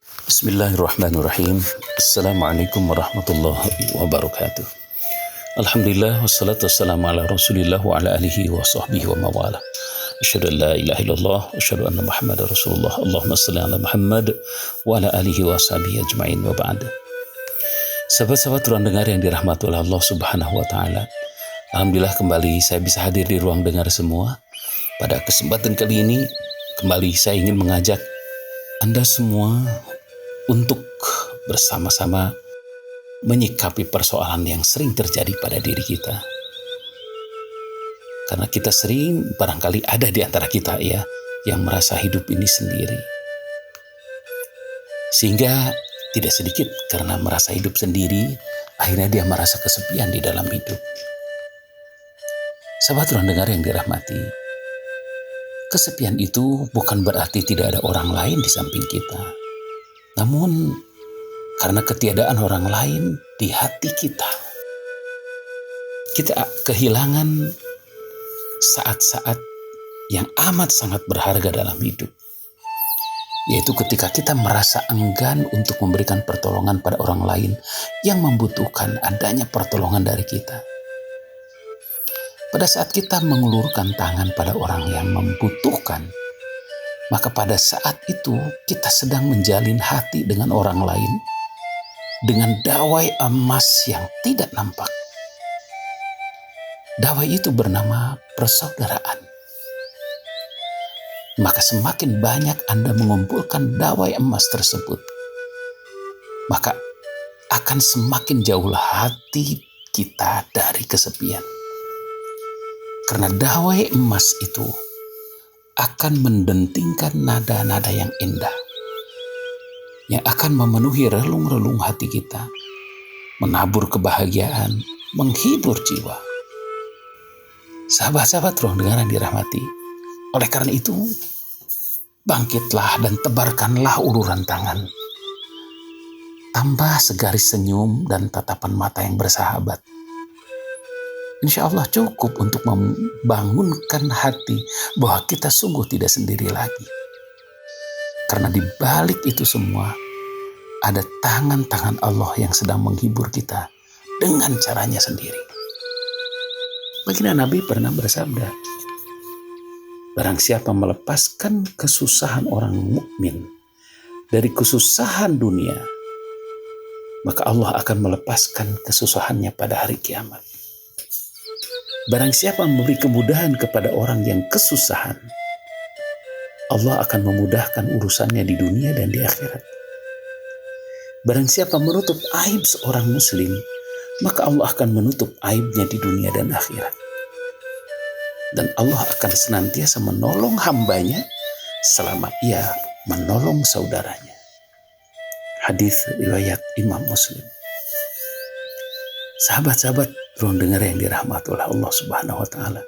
Bismillahirrahmanirrahim. Assalamualaikum warahmatullahi wabarakatuh. Alhamdulillah wassalatu wassalamu ala Rasulillah wa ala alihi wa sahbihi wa mawala. Asyhadu an la ilaha illallah wa asyhadu anna Muhammadar Rasulullah. Allahumma shalli ala Muhammad wa ala alihi wa sahbihi ajmain wa ba'd. Sahabat-sahabat ruang dengar yang dirahmati oleh Allah Subhanahu wa taala. Alhamdulillah kembali saya bisa hadir di ruang dengar semua. Pada kesempatan kali ini kembali saya ingin mengajak Anda semua untuk bersama-sama menyikapi persoalan yang sering terjadi pada diri kita. Karena kita sering barangkali ada di antara kita ya yang merasa hidup ini sendiri. Sehingga tidak sedikit karena merasa hidup sendiri, akhirnya dia merasa kesepian di dalam hidup. Sahabat ruang dengar yang dirahmati, kesepian itu bukan berarti tidak ada orang lain di samping kita. Namun, karena ketiadaan orang lain di hati kita kehilangan saat-saat yang amat sangat berharga dalam hidup. Yaitu ketika kita merasa enggan untuk memberikan pertolongan pada orang lain yang membutuhkan adanya pertolongan dari kita. Pada saat kita mengulurkan tangan pada orang yang membutuhkan, maka pada saat itu kita sedang menjalin hati dengan orang lain dengan dawai emas yang tidak nampak. Dawai itu bernama persaudaraan. Maka semakin banyak Anda mengumpulkan dawai emas tersebut, maka akan semakin jauhlah hati kita dari kesepian. Karena dawai emas itu akan mendentingkan nada-nada yang indah, yang akan memenuhi relung-relung hati kita, menabur kebahagiaan, menghibur jiwa. Sahabat-sahabat ruang dengar yang dirahmati, oleh karena itu, bangkitlah dan tebarkanlah uluran tangan. Tambah segaris senyum dan tatapan mata yang bersahabat. Insya Allah cukup untuk membangunkan hati bahwa kita sungguh tidak sendiri lagi. Karena di balik itu semua ada tangan-tangan Allah yang sedang menghibur kita dengan caranya sendiri. Baginda Nabi pernah bersabda, barang siapa melepaskan kesusahan orang mukmin dari kesusahan dunia, maka Allah akan melepaskan kesusahannya pada hari kiamat. Barang siapa memberi kemudahan kepada orang yang kesusahan, Allah akan memudahkan urusannya di dunia dan di akhirat. Barang siapa menutup aib seorang muslim, maka Allah akan menutup aibnya di dunia dan akhirat. Dan Allah akan senantiasa menolong hambanya selama ia menolong saudaranya. Hadis riwayat Imam Muslim. Sahabat-sahabat ruang dengar yang dirahmati oleh Allah Subhanahu wa taala.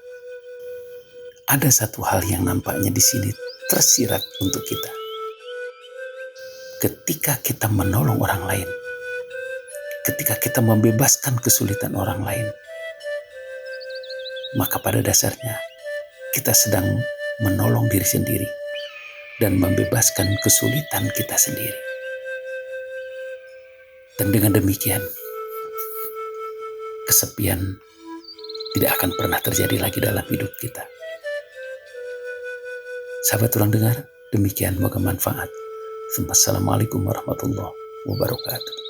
Ada satu hal yang nampaknya di sini tersirat untuk kita. Ketika kita menolong orang lain, ketika kita membebaskan kesulitan orang lain, maka pada dasarnya kita sedang menolong diri sendiri dan membebaskan kesulitan kita sendiri. Dan dengan demikian, kesepian tidak akan pernah terjadi lagi dalam hidup kita. Sahabat ruang dengar, demikian moga manfaat. Assalamualaikum warahmatullahi wabarakatuh.